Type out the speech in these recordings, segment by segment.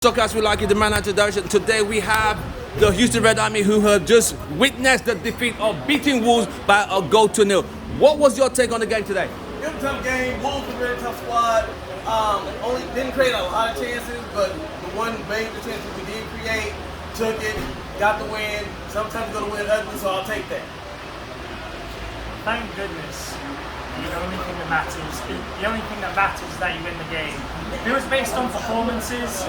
Soccer as we like it, the man at direction. Today we have the Houston Red Army who have just witnessed the defeat of beating Wolves by a goal to nil. What was your take on the game today? It was a tough game. Wolves was a very tough squad. Only didn't create a lot of chances, but the one major chance we did create, took it, got the win. Sometimes you're gonna win ugly, so I'll take that. Thank goodness. The only thing that matters is that you win the game. If it was based on performances,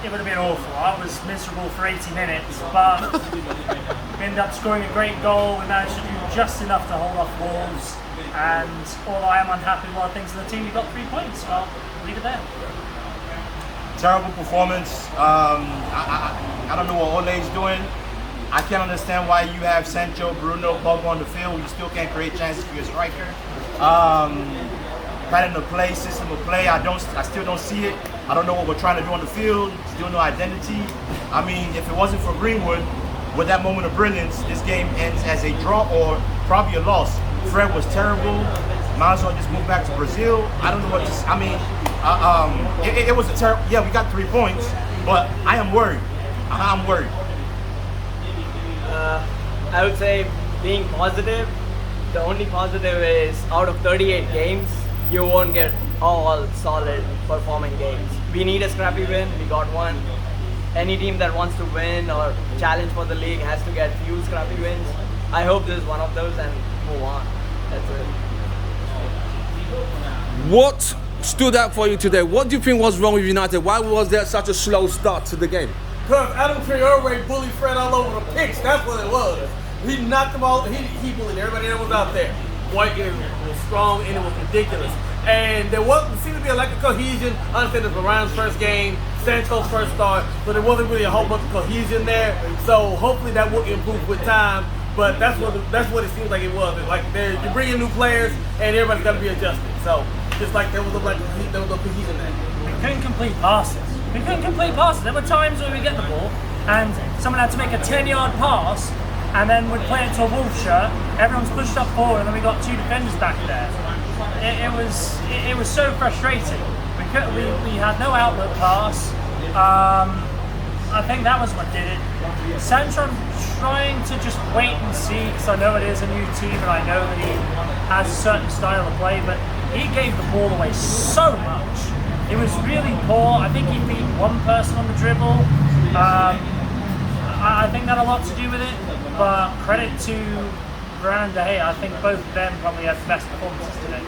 it would have been awful. I was miserable for 80 minutes, but we ended up scoring a great goal. We managed to do just enough to hold off Wolves, and although I am unhappy with a lot of things in the team, we got 3 points. Well, leave it there. Terrible performance. I don't know what Ole's doing. I can't understand why you have Sancho, Bruno, Pogba on the field. You still can't create chances for your striker. Pattern of play, system of play. I still don't see it. I don't know what we're trying to do on the field. Still no identity. I mean, if it wasn't for Greenwood, with that moment of brilliance, this game ends as a draw or probably a loss. Fred was terrible. Might as well just move back to Brazil. I don't know what this. I mean, it was a terrible. Yeah, we got 3 points, but I am worried. I'm worried. I would say being positive, the only positive is out of 38 games, you won't get all solid performing games. We need a scrappy win, we got one. Any team that wants to win or challenge for the league has to get few scrappy wins. I hope this is one of those and move on. That's it. What stood out for you today? What do you think was wrong with United? Why was there such a slow start to the game? Because Adam Traore bullied Fred all over the pitch. That's what it was. He knocked them all. He bullied everybody that was out there. White was strong and it was ridiculous. And there seemed to be a lack of cohesion. I understand it was Ryan's first game, Sancho's first start, but there wasn't really a whole bunch of cohesion there. So hopefully that will improve with time. But that's what it seems like it was. It's like you're bringing new players and everybody's got to be adjusted. So just like there was no cohesion there. We couldn't complete passes. There were times where we get the ball and someone had to make a 10-yard pass and then we'd play it to a Wolf shirt, everyone's pushed up forward and then we got 2 defenders back there. It was so frustrating. We had no outlet pass. I think that was what did it. Sancho, I'm trying to just wait and see because I know it is a new team and I know that he has a certain style of play, but he gave the ball away so much. It was really poor. I think he beat one person on the dribble. I think that had a lot to do with it, but credit to Varane and De Gea. I think both of them probably had the best performances today.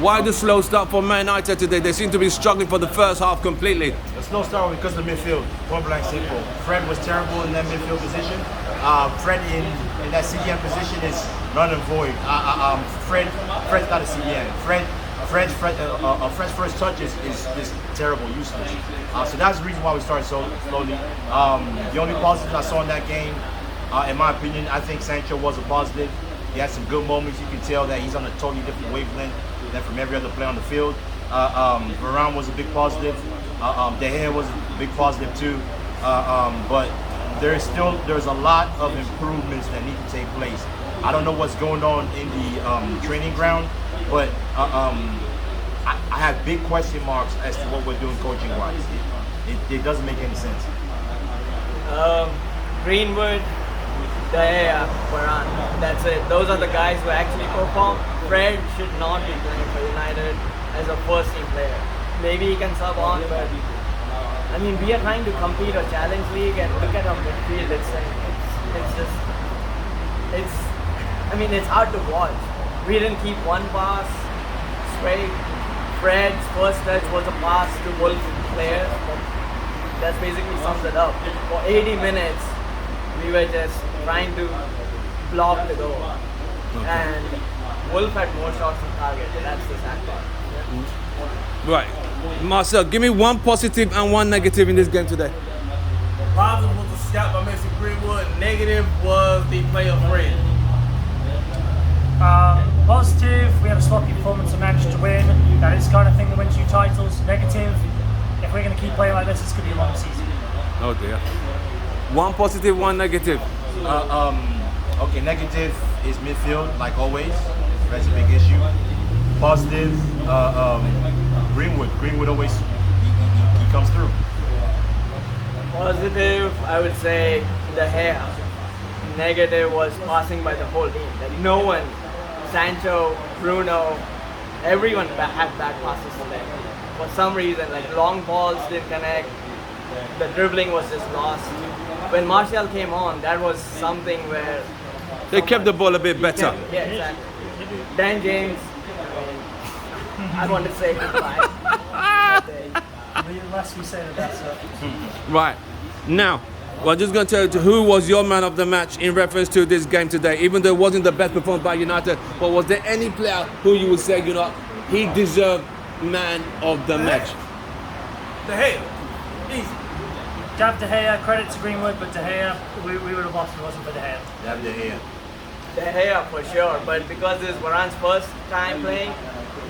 Why the slow start for Man United today? They seem to be struggling for the first half completely. The slow start was because of the midfield. Point blank simple. Fred was terrible in that midfield position. Fred in that CDM position is none and void. Fred's not a CDM. Fred's first touch is terrible, useless. So that's the reason why we started so slowly. The only positives I saw in that game, in my opinion, I think Sancho was a positive. He had some good moments. You can tell that he's on a totally different wavelength than from every other player on the field. Varane was a big positive. De Gea was a big positive too. But there's a lot of improvements that need to take place. I don't know what's going on in the training ground, but I have big question marks as to what we're doing coaching-wise. It doesn't make any sense. Greenwood, De Gea, Varane. That's it. Those are the guys who actually perform. Fred should not be playing for United as a first-team player. Maybe he can sub on, but I mean, we are trying to compete a challenge league, and look at our midfield. It's hard to watch. We didn't keep one pass straight. Fred's first touch was a pass to Wolf player. That basically sums it up. For 80 minutes, we were just trying to block the goal. Okay. And Wolf had more shots on target. That's the sad part. Yeah. Right. Marcel, give me one positive and one negative in this game today. Positive was the shot by Mason Greenwood. Negative was the play of Fred. Positive, we had a sloppy performance and managed to win. That is the kind of thing that wins you titles. Negative, if we're going to keep playing like this, it's going to be a long season. Oh dear. One positive, one negative. Okay, negative is midfield, like always. That's a big issue. Positive, Greenwood. Greenwood always Positive, I would say the hair. Negative was passing by the whole team. Like no one, Sancho, Bruno, everyone had bad passes today. For some reason, like long balls didn't connect. The dribbling was just lost. When Martial came on, that was something where They kept the ball a bit better. yeah, exactly. Dan James, I want to say goodbye. The less we say, the better. Right. Now, we're just going to tell you who was your man of the match in reference to this game today. Even though it wasn't the best performance by United, but was there any player who you would say, you know, he deserved man of the match? De Gea. Easy. Jab De Gea, credit to Greenwood, but De Gea, we would have lost if it wasn't for De Gea. Have the hair. De Gea for sure, but because this is Varane's first time playing,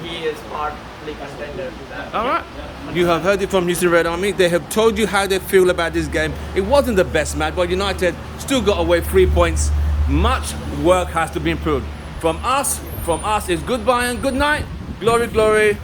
he is partly contender to that. All right. You have heard it from Houston Red Army. They have told you how they feel about this game. It wasn't the best match, but United still got away 3 points. Much work has to be improved. From us, it's goodbye and good night. Glory, glory.